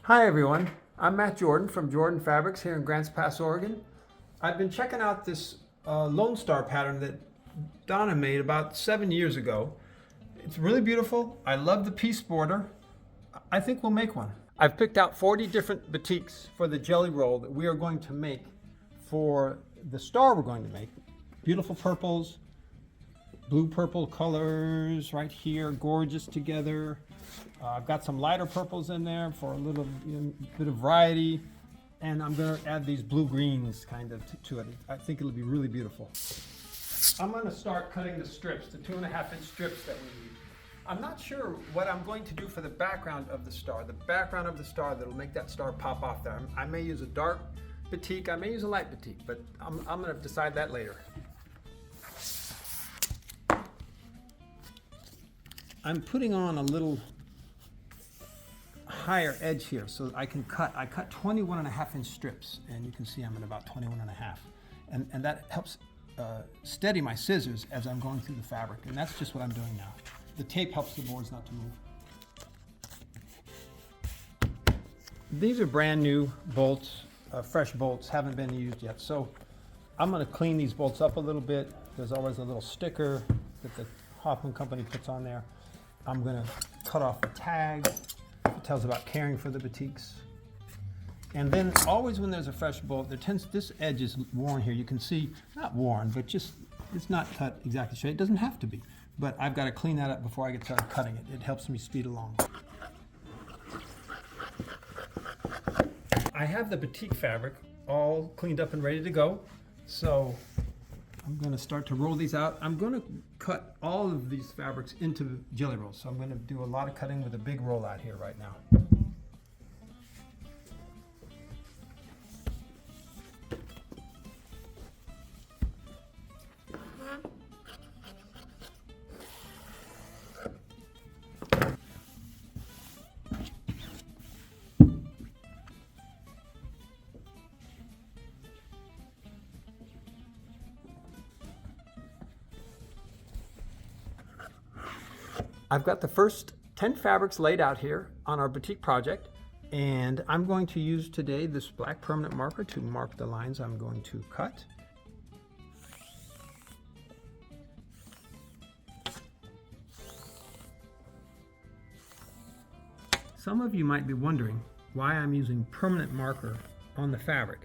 Hi everyone, I'm Matt Jordan from Jordan Fabrics here in Grants Pass, Oregon. I've been checking out this Lone Star pattern that Donna made about 7 years ago. It's really beautiful. I love the piece border. I think we'll make one. I've picked out 40 different batiks for the jelly roll that we are going to make for the star we're going to make. Beautiful purples, blue-purple colors right here, gorgeous together. I've got some lighter purples in there for a little bit of variety, and I'm going to add these blue-greens kind of to it. I think it'll be really beautiful. I'm going to start cutting the strips, the 2.5-inch strips that we need. I'm not sure what I'm going to do for the background of the star that'll make that star pop off there. I may use a dark batik, I may use a light batik, but I'm going to decide that later. I'm putting on a little higher edge here so I can cut. I cut 21.5-inch strips, and you can see I'm at about 21.5, and that helps steady my scissors as I'm going through the fabric, and that's just what I'm doing now. The tape helps the boards not to move. These are brand new bolts, fresh bolts, haven't been used yet, so I'm going to clean these bolts up a little bit. There's always a little sticker that the Hoffman company puts on there. I'm going to cut off the tag. It tells about caring for the batiks. And then always when there's a fresh bolt, this edge is worn here. You can see, not worn, but just, it's not cut exactly straight. It doesn't have to be, but I've got to clean that up before I get started cutting it. It helps me speed along. I have the batik fabric all cleaned up and ready to go. So I'm going to start to roll these out. I'm going to cut all of these fabrics into jelly rolls. So I'm going to do a lot of cutting with a big roll out here right now. I've got the first 10 fabrics laid out here on our batik project, and I'm going to use today this black permanent marker to mark the lines I'm going to cut. Some of you might be wondering why I'm using permanent marker on the fabric.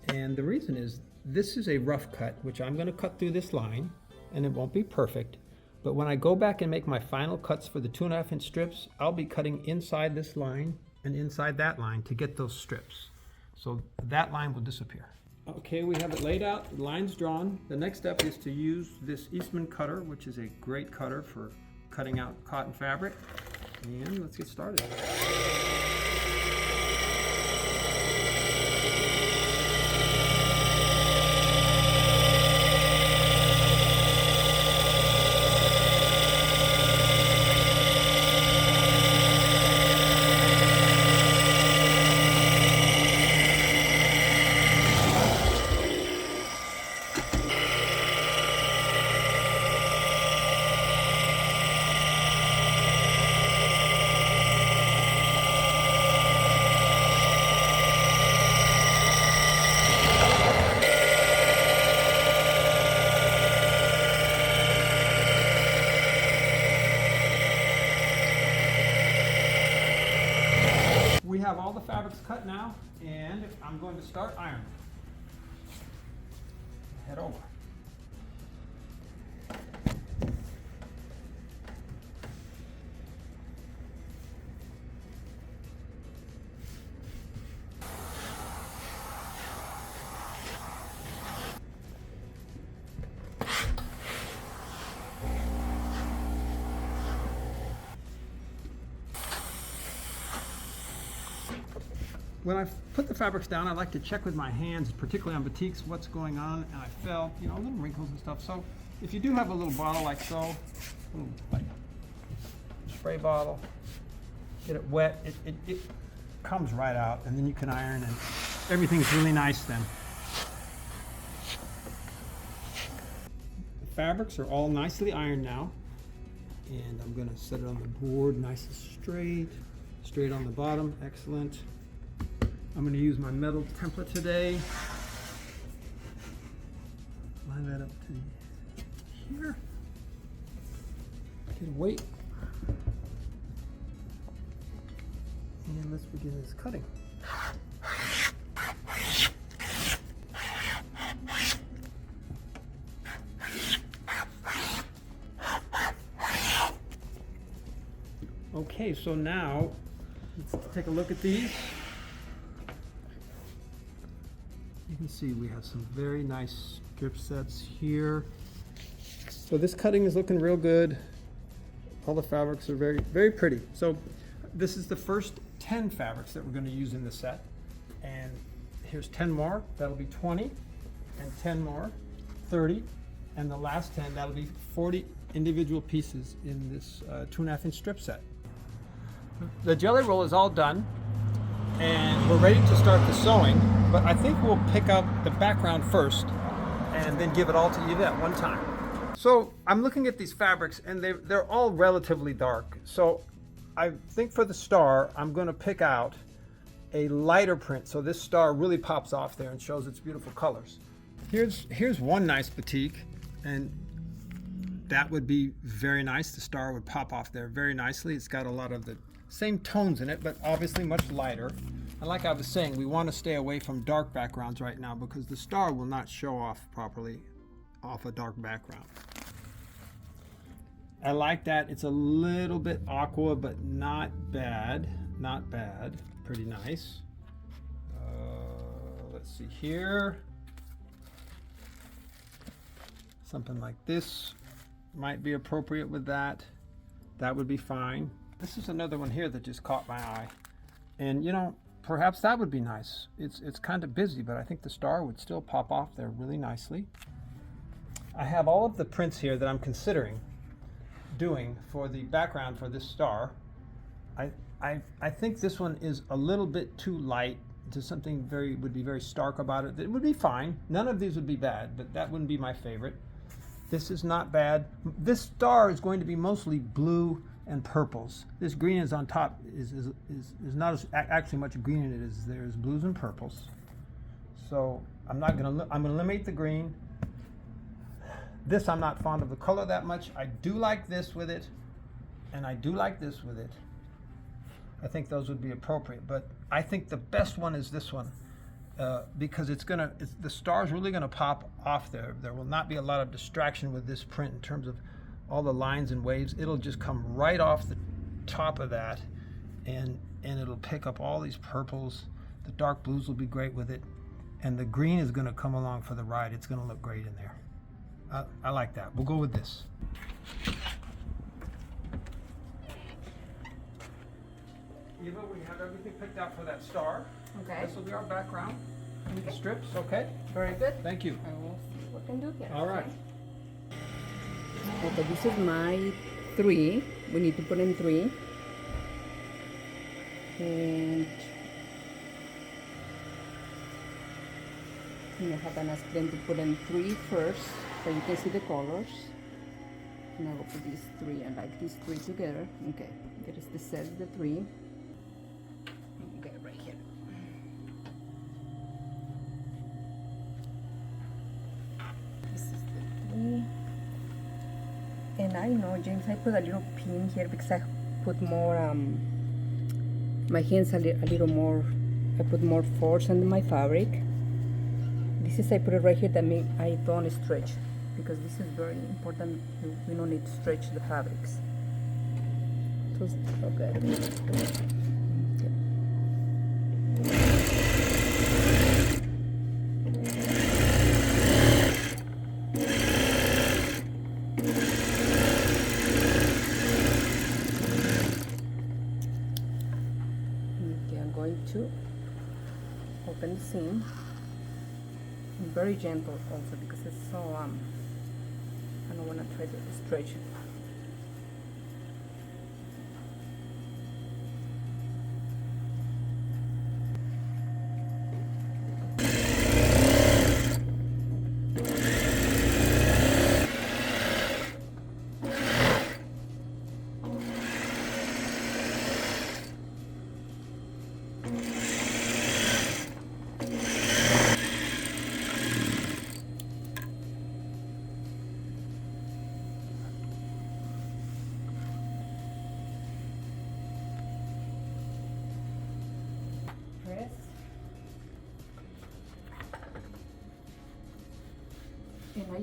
And the reason is this is a rough cut, which I'm going to cut through this line, and it won't be perfect. But when I go back and make my final cuts for the 2.5-inch strips, I'll be cutting inside this line and inside that line to get those strips. So that line will disappear. Okay, we have it laid out, the line's drawn. The next step is to use this Eastman cutter, which is a great cutter for cutting out cotton fabric. And let's get started. We have all the fabrics cut now, and I'm going to start ironing. Head over. When I put the fabrics down, I like to check with my hands, particularly on batiks, what's going on, and I felt, little wrinkles and stuff. So if you do have a little bottle like so, a little like spray bottle, get it wet, it comes right out, and then you can iron, and everything's really nice then. The fabrics are all nicely ironed now, and I'm going to set it on the board nice and straight. Straight on the bottom, excellent. I'm going to use my metal template today. Line that up to here. Get a weight. And let's begin this cutting. Okay, so now let's take a look at these. You can see we have some very nice strip sets here. So this cutting is looking real good. All the fabrics are very, very pretty. So this is the first 10 fabrics that we're going to use in the set. And here's 10 more, that'll be 20. And 10 more, 30. And the last 10, that'll be 40 individual pieces in this 2.5 inch strip set. The jelly roll is all done, and we're ready to start the sewing, but I think we'll pick up the background first and then give it all to Eva at one time. So I'm looking at these fabrics, and they're all relatively dark. So I think for the star, I'm going to pick out a lighter print so this star really pops off there and shows its beautiful colors. Here's one nice batik, and that would be very nice. The star would pop off there very nicely. It's got a lot of the same tones in it, but obviously much lighter. And like I was saying, we want to stay away from dark backgrounds right now because the star will not show off properly off a dark background. I like that. It's a little bit aqua, but not bad. Not bad. Pretty nice. Let's see here. Something like this might be appropriate with that. That would be fine. This is another one here that just caught my eye. And you know, perhaps that would be nice. It's kind of busy, but I think the star would still pop off there really nicely. I have all of the prints here that I'm considering doing for the background for this star. I think this one is a little bit too light to something would be very stark about it. It would be fine. None of these would be bad, but that wouldn't be my favorite. This is not bad. This star is going to be mostly blue and purples. This green is on top is not as actually much green in it as there's blues and purples. So I'm gonna eliminate the green. This I'm not fond of the color that much. I do like this with it, and I do like this with it. I think those would be appropriate, but I think the best one is this one because the star's really gonna pop off there. There will not be a lot of distraction with this print in terms of all the lines and waves. It'll just come right off the top of that, and it'll pick up all these purples. The dark blues will be great with it, and the green is gonna come along for the ride. It's gonna look great in there. I like that. We'll go with this. Eva, we have everything picked out for that star. Okay. This will be our background. Okay. Strips, okay? Very good. Thank you. And we'll see what we can do here. All right. Okay, this is my 3. We need to put in 3. And I have an aspirin to put in 3 first, so you can see the colors. And I will put these 3. I like these 3 together. Okay, there is the set, the 3. Okay, right here. This is the 3. And I know, James, I put a little pin here because I put more, my hands a little more, I put more force on my fabric. This is, I put it right here that I don't stretch, because this is very important. We don't need to stretch the fabrics. So, okay. I'm going to open the seam. Very gentle also because it's so I don't want to try to stretch it.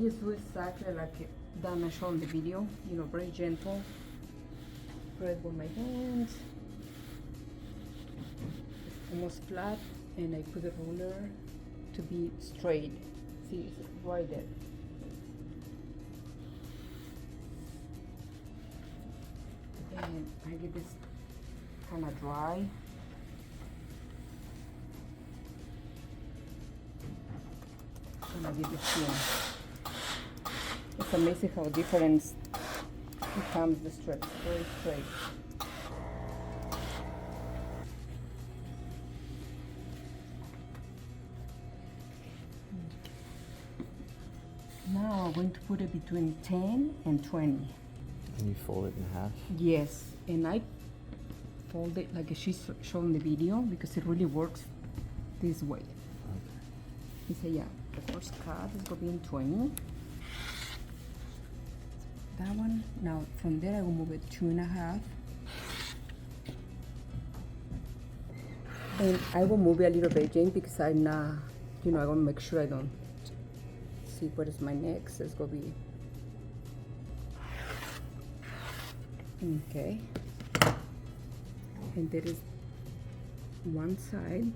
just do exactly like Donna showed in the video, you know, very gentle. Press with my hands. It's almost flat, and I put the ruler to be straight. See, it's right there. And I get this kind of dry. And I get this in. It's amazing how different becomes the strips, very straight. Now I'm going to put it between 10 and 20. And you fold it in half? Yes, and I fold it like she's showing the video because it really works this way. Okay. He said, yeah, the first cut is going to be in 20. That one. Now from there I will move it 2.5. And I will move it a little bit, Jane, because I'm not, you know, I want to make sure I don't see what is my next. It's going to be okay. And there is one side.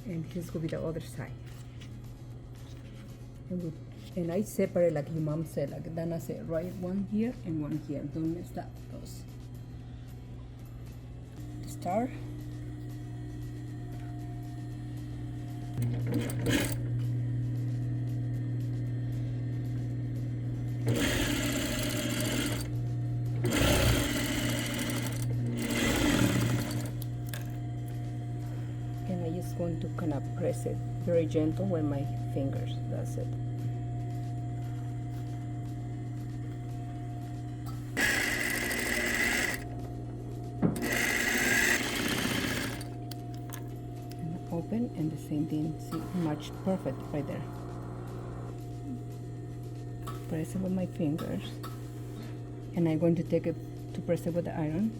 And here's going to be the other side. And I separate like your mom said, like Donna said, right? One here and one here. Don't mess up those. Star. And I'm just going to kind of press it very gentle with my fingers. That's it. Open, and the same thing, see, match perfect right there. Press it with my fingers, and I'm going to take it to press it with the iron.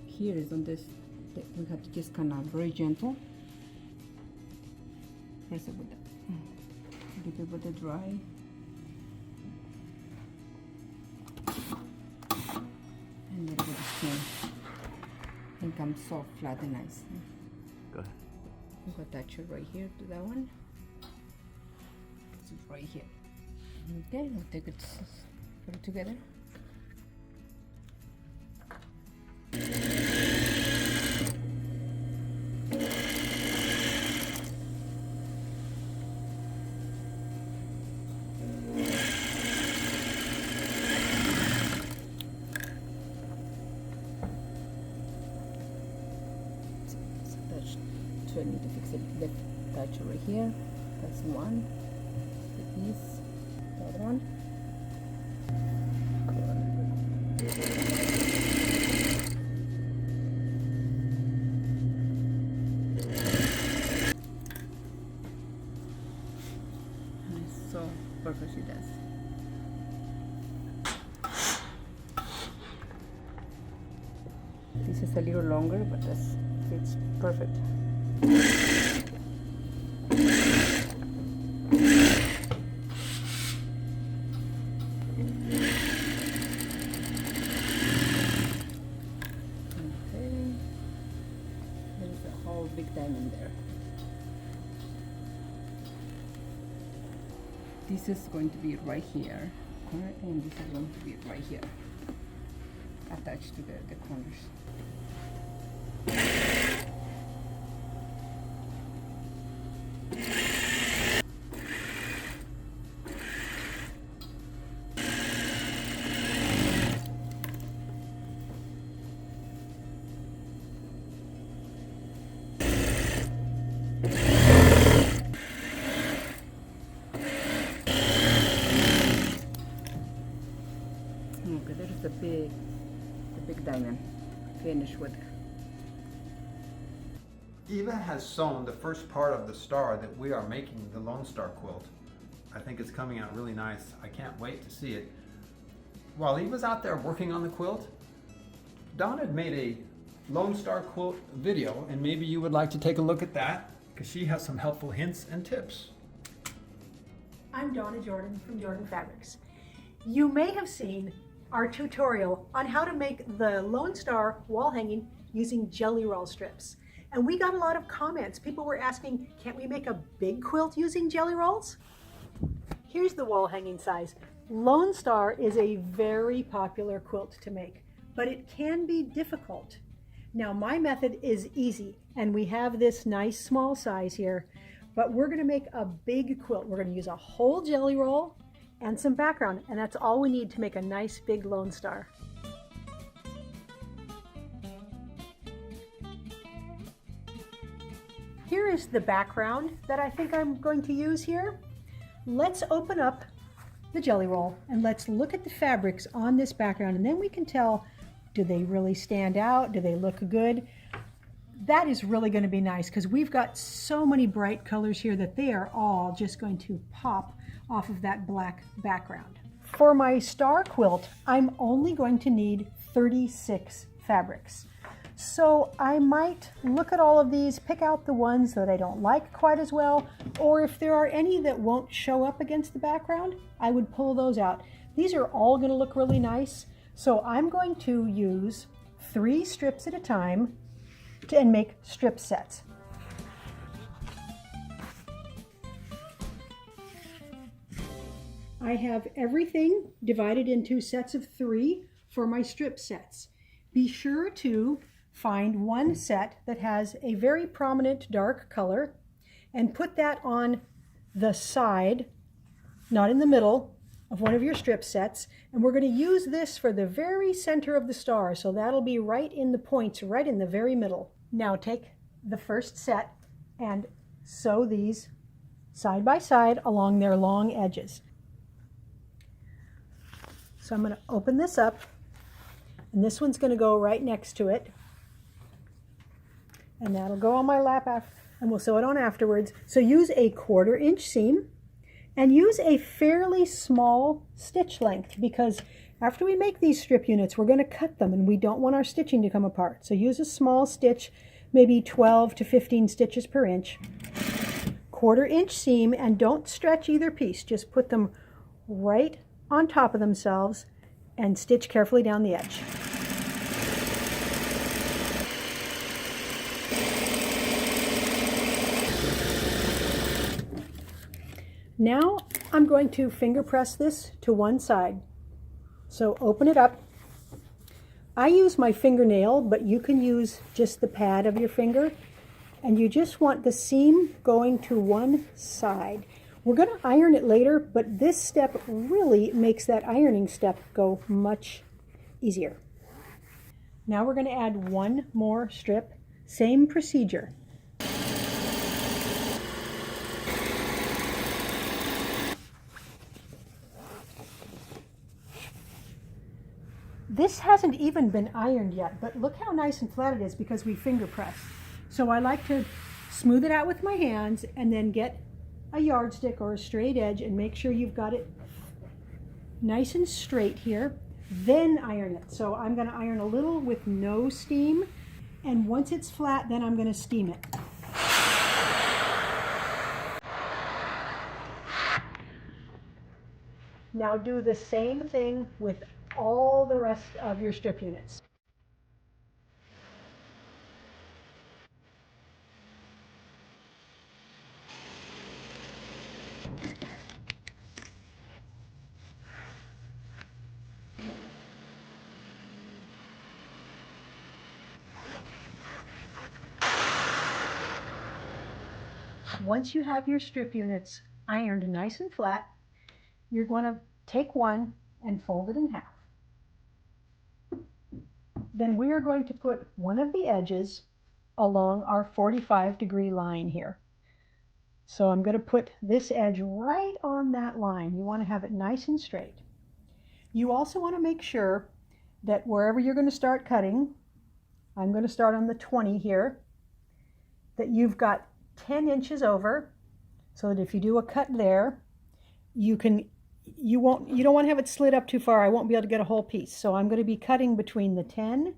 Here is on this, we have to just kind of very gentle. Press it with the, get it with the dry. And then with the skin. And comes soft, flat, and nice. Go ahead. I'm going to attach it right here to that one. This is right here. Okay, I'll take it, put it together. So I need to fix it. Left touch right here. That's one. The piece. The other one. And it's so perfect she does. This is a little longer, but that's fits perfect. Big diamond there. This is going to be right here, corner, and this is going to be right here, attached to the corners. Okay, there's the big diamond finished with. Eva has sewn the first part of the star that we are making, the Lone Star quilt. I think it's coming out really nice. I can't wait to see it. While Eva's out there working on the quilt, Donna had made a Lone Star quilt video, and maybe you would like to take a look at that. because she has some helpful hints and tips. I'm Donna Jordan from Jordan Fabrics. You may have seen our tutorial on how to make the Lone Star wall hanging using jelly roll strips. And we got a lot of comments. People were asking, can't we make a big quilt using jelly rolls? Here's the wall hanging size. Lone Star is a very popular quilt to make, but it can be difficult. Now my method is easy, and we have this nice small size here, but we're gonna make a big quilt. We're gonna use a whole jelly roll and some background, and that's all we need to make a nice big Lone Star. Here is the background that I think I'm going to use here. Let's open up the jelly roll and let's look at the fabrics on this background, and then we can tell, do they really stand out? Do they look good? That is really going to be nice because we've got so many bright colors here that they are all just going to pop off of that black background. For my star quilt, I'm only going to need 36 fabrics. So I might look at all of these, pick out the ones that I don't like quite as well, or if there are any that won't show up against the background, I would pull those out. These are all going to look really nice, so I'm going to use 3 strips at a time and make strip sets. I have everything divided into sets of 3 for my strip sets. Be sure to find one set that has a very prominent dark color and put that on the side, not in the middle, of one of your strip sets. And we're going to use this for the very center of the star, so that'll be right in the points, right in the very middle. Now take the first set and sew these side by side along their long edges. So I'm going to open this up, and this one's going to go right next to it, and that'll go on my lap and we'll sew it on afterwards. So use a 1/4 inch seam and use a fairly small stitch length, because after we make these strip units, we're going to cut them and we don't want our stitching to come apart. So use a small stitch, maybe 12 to 15 stitches per inch. 1/4 inch seam, and don't stretch either piece. Just put them right on top of themselves and stitch carefully down the edge. Now I'm going to finger press this to one side. So open it up. I use my fingernail, but you can use just the pad of your finger, and you just want the seam going to one side. We're going to iron it later, but this step really makes that ironing step go much easier. Now we're going to add one more strip. Same procedure. This hasn't even been ironed yet, but look how nice and flat it is because we finger press. So I like to smooth it out with my hands and then get a yardstick or a straight edge and make sure you've got it nice and straight here. Then iron it. So I'm going to iron a little with no steam, and once it's flat, then I'm going to steam it. Now do the same thing with all the rest of your strip units. Once you have your strip units ironed nice and flat, you're going to take one and fold it in half. Then we are going to put one of the edges along our 45-degree line here. So I'm going to put this edge right on that line. You want to have it nice and straight. You also want to make sure that wherever you're going to start cutting, I'm going to start on the 20 here, that you've got 10 inches over, so that if you do a cut there, you don't want to have it slid up too far. I won't be able to get a whole piece. So I'm going to be cutting between the 10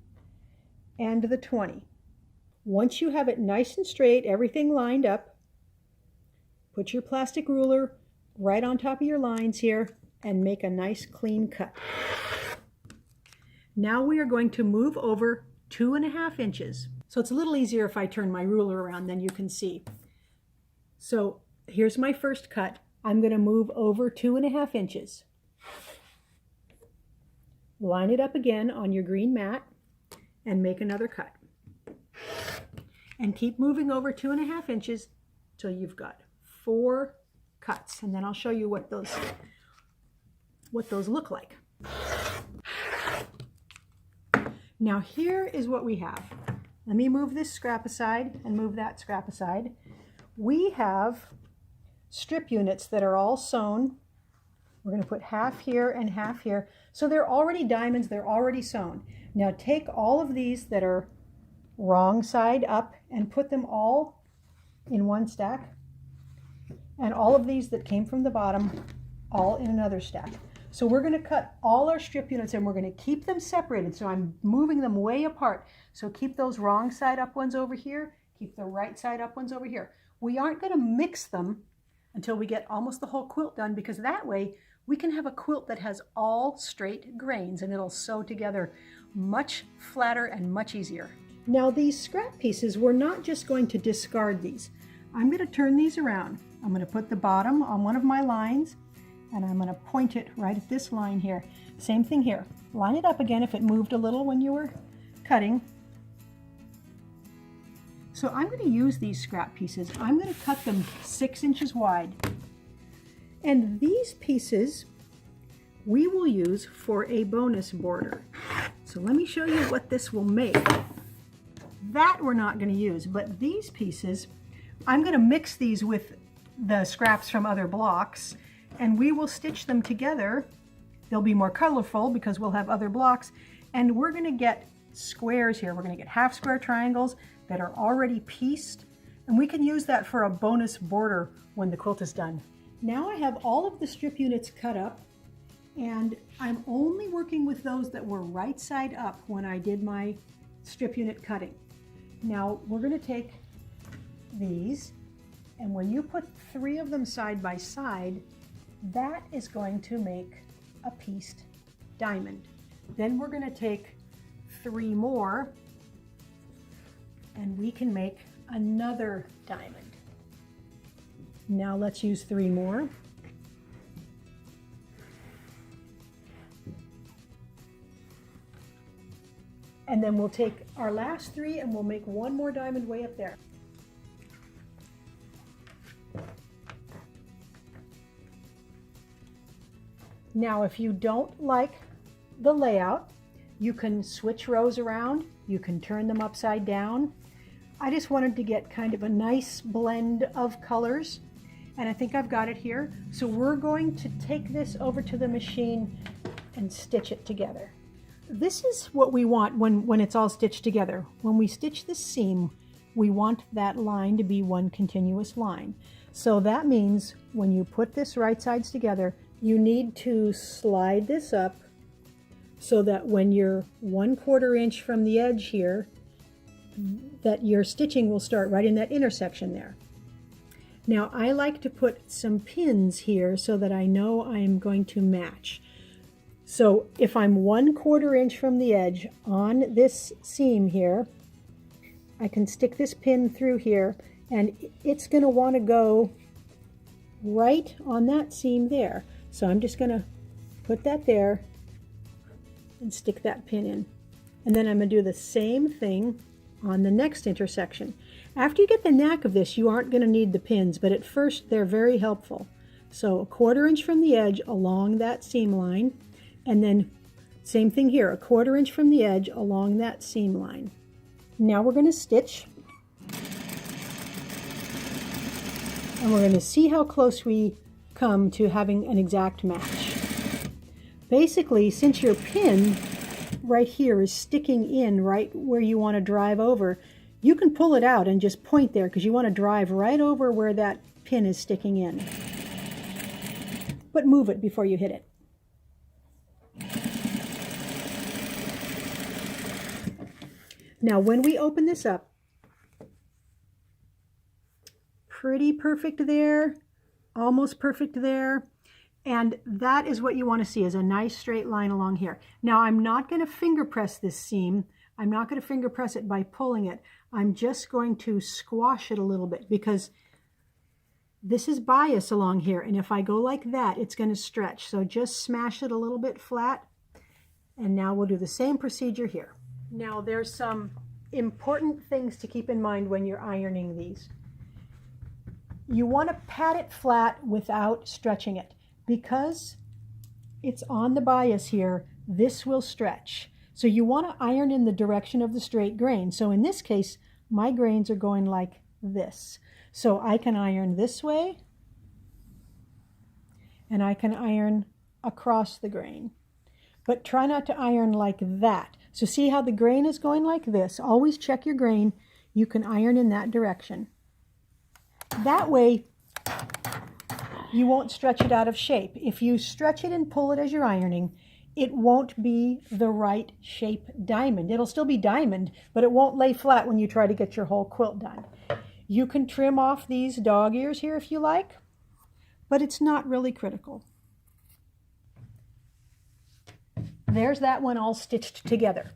and the 20. Once you have it nice and straight, everything lined up, put your plastic ruler right on top of your lines here and make a nice clean cut. Now we are going to move over 2.5 inches. So it's a little easier if I turn my ruler around, then you can see. So here's my first cut. I'm going to move over 2.5 inches. Line it up again on your green mat and make another cut. And keep moving over 2.5 inches till you've got 4 cuts. And then I'll show you what those look like. Now here is what we have. Let me move this scrap aside and move that scrap aside. We have strip units that are all sewn. We're going to put half here and half here. So they're already diamonds, they're already sewn. Now take all of these that are wrong side up and put them all in one stack. And all of these that came from the bottom, all in another stack. So we're going to cut all our strip units and we're going to keep them separated. So I'm moving them way apart. So keep those wrong side up ones over here. Keep the right side up ones over here. We aren't going to mix them until we get almost the whole quilt done, because that way we can have a quilt that has all straight grains and it'll sew together much flatter and much easier. Now these scrap pieces, we're not just going to discard these. I'm going to turn these around. I'm going to put the bottom on one of my lines and I'm going to point it right at this line here. Same thing here. Line it up again if it moved a little when you were cutting. So I'm going to use these scrap pieces. I'm going to cut them 6 inches wide. And these pieces we will use for a bonus border. So let me show you what this will make. That we're not going to use, but these pieces, I'm going to mix these with the scraps from other blocks and we will stitch them together. They'll be more colorful because we'll have other blocks, and we're going to get squares here. We're going to get half square triangles that are already pieced, and we can use that for a bonus border when the quilt is done. Now I have all of the strip units cut up, and I'm only working with those that were right side up when I did my strip unit cutting. Now we're going to take these, and when you put 3 of them side by side, that is going to make a pieced diamond. Then we're going to take 3 more and we can make another diamond. Now let's use 3 more. And then we'll take our last 3 and we'll make 1 more diamond way up there. Now, if you don't like the layout, you can switch rows around, you can turn them upside down. I just wanted to get kind of a nice blend of colors, and I think I've got it here. So we're going to take this over to the machine and stitch it together. This is what we want when it's all stitched together. When we stitch this seam, we want that line to be one continuous line. So that means when you put this right sides together, you need to slide this up so that when you're 1/4 inch from the edge here, that your stitching will start right in that intersection there. Now I like to put some pins here so that I know I'm going to match. So if I'm 1/4 inch from the edge on this seam here, I can stick this pin through here and it's going to want to go right on that seam there. So I'm just going to put that there and stick that pin in. And then I'm going to do the same thing on the next intersection. After you get the knack of this, you aren't going to need the pins, but at first they're very helpful. So 1/4 inch from the edge along that seam line, and then same thing here, 1/4 inch from the edge along that seam line. Now we're going to stitch, and we're going to see how close we come to having an exact match. Basically, since your pin right here is sticking in right where you want to drive over, you can pull it out and just point there because you want to drive right over where that pin is sticking in. But move it before you hit it. Now when we open this up, pretty perfect there. almost perfect there. And that is what you want to see, is a nice straight line along here. Now I'm not going to finger press this seam. I'm not going to finger press it by pulling it. I'm just going to squash it a little bit because this is bias along here. And if I go like that, it's going to stretch. So just smash it a little bit flat. And now we'll do the same procedure here. Now there's some important things to keep in mind when you're ironing these. You want to pat it flat without stretching it. Because it's on the bias here, this will stretch. So you want to iron in the direction of the straight grain. So in this case, my grains are going like this. So I can iron this way, and I can iron across the grain. But try not to iron like that. So see how the grain is going like this? Always check your grain. You can iron in that direction. That way, you won't stretch it out of shape. If you stretch it and pull it as you're ironing, it won't be the right shape diamond. It'll still be diamond, but it won't lay flat when you try to get your whole quilt done. You can trim off these dog ears here if you like, but it's not really critical. There's that one all stitched together.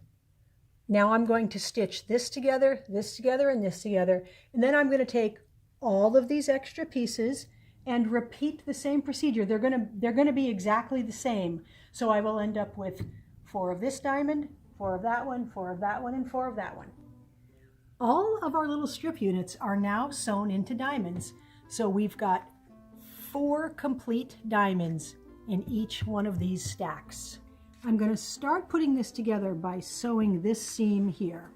Now I'm going to stitch this together, and this together, and then I'm going to take all of these extra pieces and repeat the same procedure. They're going to be exactly the same. So I will end up with 4 of this diamond, 4 of that one, 4 of that one, and 4 of that one. All of our little strip units are now sewn into diamonds. So we've got 4 complete diamonds in each one of these stacks. I'm going to start putting this together by sewing this seam here.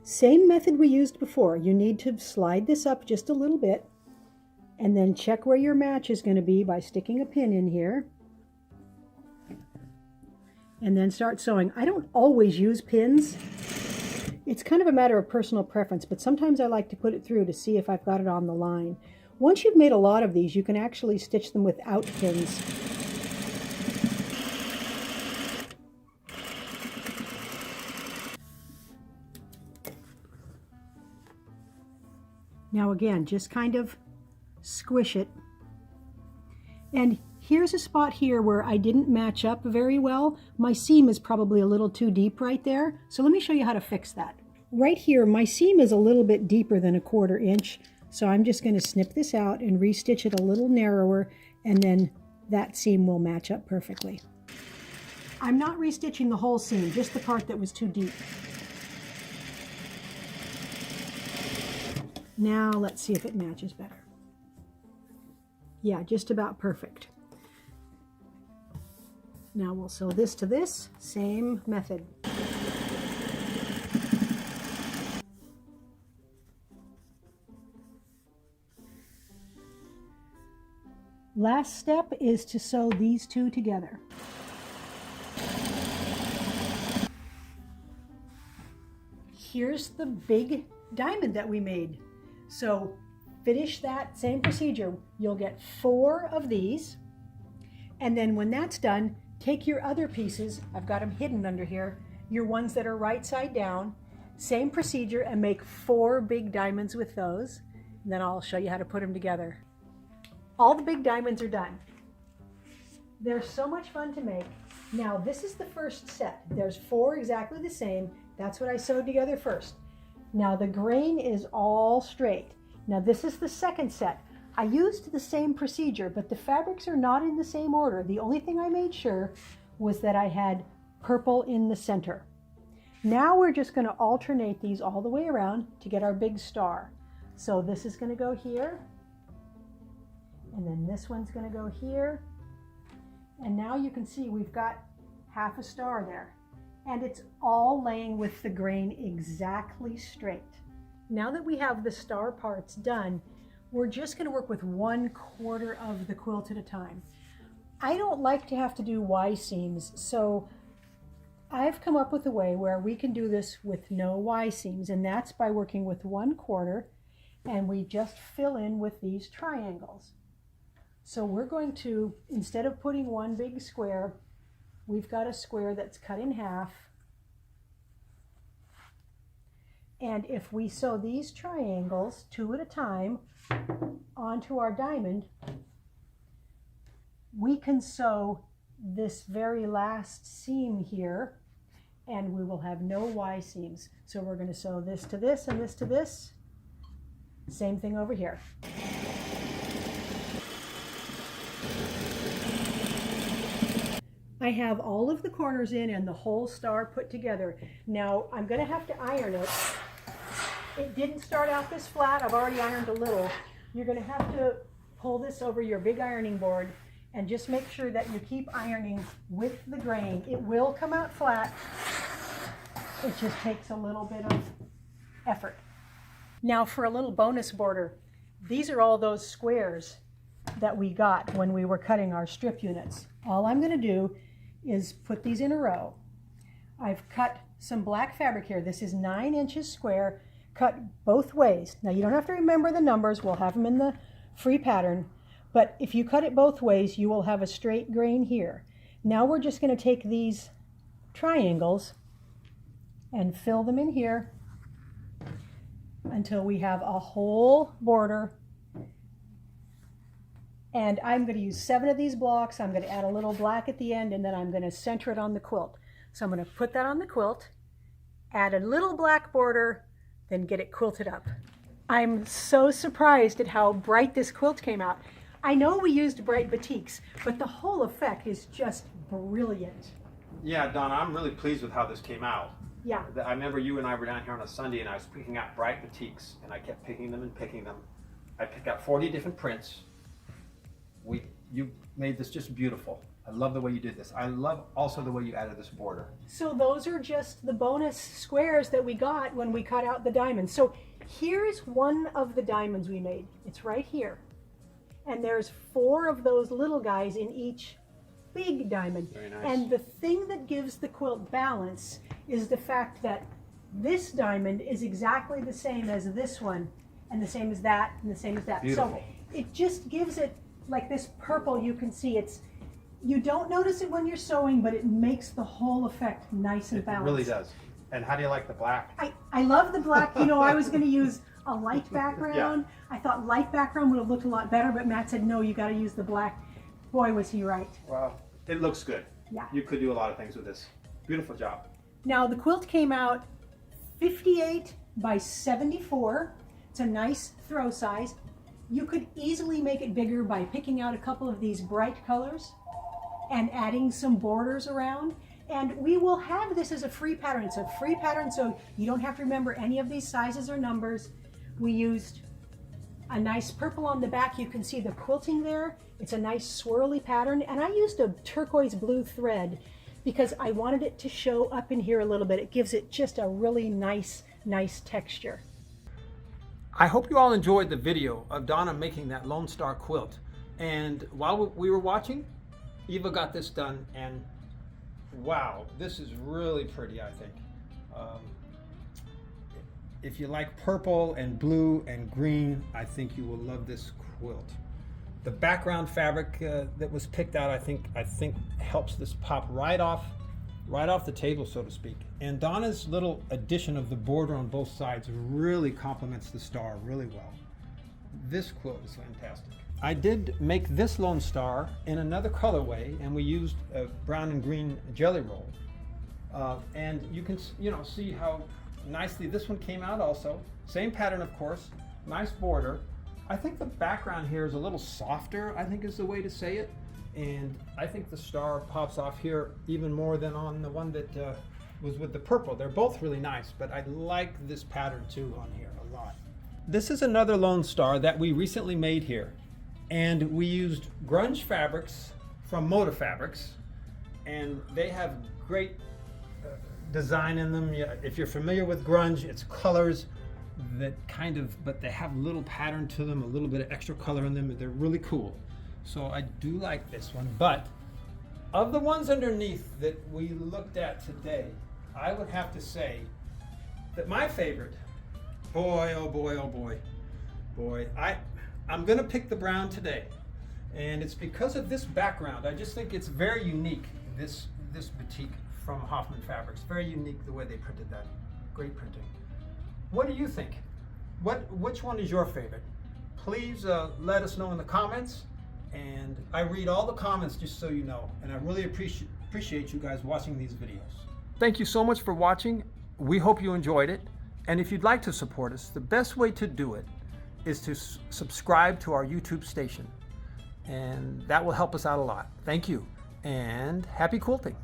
Same method we used before. You need to slide this up just a little bit, and then check where your match is going to be by sticking a pin in here. And then start sewing. I don't always use pins. It's kind of a matter of personal preference, but sometimes I like to put it through to see if I've got it on the line. Once you've made a lot of these, you can actually stitch them without pins. Now again, just kind of squish it. And here's a spot here where I didn't match up very well. My seam is probably a little too deep right there. So let me show you how to fix that. Right here, my seam is a little bit deeper than 1/4 inch. So I'm just going to snip this out and restitch it a little narrower, and then that seam will match up perfectly. I'm not restitching the whole seam, just the part that was too deep. Now let's see if it matches better. Yeah, just about perfect. Now we'll sew this to this, same method. Last step is to sew these 2 together. Here's the big diamond that we made. So finish that same procedure. You'll get 4 of these. And then when that's done, take your other pieces, I've got them hidden under here, your ones that are right side down, same procedure, and make 4 big diamonds with those. And then I'll show you how to put them together. All the big diamonds are done. They're so much fun to make. Now this is the first set. There's 4 exactly the same. That's what I sewed together first. Now the grain is all straight. Now this is the second set. I used the same procedure, but the fabrics are not in the same order. The only thing I made sure was that I had purple in the center. Now we're just going to alternate these all the way around to get our big star. So this is going to go here, and then this one's going to go here. And now you can see we've got half a star there. And it's all laying with the grain exactly straight. Now that we have the star parts done, we're just going to work with 1/4 of the quilt at a time. I don't like to have to do Y seams, so I've come up with a way where we can do this with no Y seams, and that's by working with 1/4, and we just fill in with these triangles. So we're going to, instead of putting one big square, we've got a square that's cut in half. And if we sew these triangles 2 at a time onto our diamond, we can sew this very last seam here, and we will have no Y seams. So we're going to sew this to this and this to this. Same thing over here. I have all of the corners in and the whole star put together. Now I'm going to have to iron it. It didn't start out this flat. I've already ironed a little. You're going to have to pull this over your big ironing board and just make sure that you keep ironing with the grain. It will come out flat. It just takes a little bit of effort. Now for a little bonus border, these are all those squares that we got when we were cutting our strip units. All I'm going to do is put these in a row. I've cut some black fabric here. This is 9 inches square, cut both ways. Now you don't have to remember the numbers. We'll have them in the free pattern. But if you cut it both ways, you will have a straight grain here. Now we're just going to take these triangles and fill them in here until we have a whole border. And I'm going to use 7 of these blocks. I'm going to add a little black at the end, and then I'm going to center it on the quilt. So I'm going to put that on the quilt, add a little black border, then get it quilted up. I'm so surprised at how bright this quilt came out. I know we used bright batiks, but the whole effect is just brilliant. Yeah, Donna, I'm really pleased with how this came out. Yeah. I remember you and I were down here on a Sunday and I was picking out bright batiks and I kept picking them and picking them. I picked out 40 different prints. You made this just beautiful. I love the way you did this. I love also the way you added this border. So those are just the bonus squares that we got when we cut out the diamonds. So here's one of the diamonds we made. It's right here. And there's 4 of those little guys in each big diamond. Very nice. And the thing that gives the quilt balance is the fact that this diamond is exactly the same as this one, and the same as that, and the same as that. Beautiful. So it just gives it like this purple. You can see you don't notice it when you're sewing, but it makes the whole effect nice and balanced. It really does. And how do you like the black? I love the black. You know, I was going to use a light background. I thought light background would have looked a lot better, but Matt said, no, you got to use the black. Boy, was he right. Well, it looks good. Yeah. You could do a lot of things with this. Beautiful job. Now the quilt came out 58 by 74. It's a nice throw size. You could easily make it bigger by picking out a couple of these bright colors and adding some borders around. And we will have this as a free pattern. It's a free pattern, so you don't have to remember any of these sizes or numbers. We used a nice purple on the back. You can see the quilting there. It's a nice swirly pattern. And I used a turquoise blue thread because I wanted it to show up in here a little bit. It gives it just a really nice texture. I hope you all enjoyed the video of Donna making that Lone Star quilt. And while we were watching, Eva got this done, and wow, this is really pretty, I think. If you like purple and blue and green, I think you will love this quilt. The background fabric that was picked out, I think helps this pop right off the table, so to speak. And Donna's little addition of the border on both sides really complements the star really well. This quilt is fantastic. I did make this Lone Star in another colorway, and we used a brown and green jelly roll. And you can see how nicely this one came out also. Same pattern, of course, nice border. I think the background here is a little softer, I think is the way to say it. And I think the star pops off here even more than on the one that was with the purple. They're both really nice, but I like this pattern too on here a lot. This is another Lone Star that we recently made here. And we used grunge fabrics from Moda Fabrics, and they have great design in them. If you're familiar with grunge, it's colors that but they have a little pattern to them, a little bit of extra color in them, and they're really cool. So I do like this one, but of the ones underneath that we looked at today, I would have to say that my favorite, boy, oh boy, oh boy, I'm gonna pick the brown today. And it's because of this background. I just think it's very unique, this batik from Hoffman Fabrics. Very unique the way they printed that. Great printing. What do you think? Which one is your favorite? please let us know in the comments. And I read all the comments, just so you know. And I really appreciate you guys watching these videos. Thank you so much for watching. We hope you enjoyed it. And if you'd like to support us, the best way to do it is to subscribe to our YouTube station. And that will help us out a lot. Thank you. And happy quilting.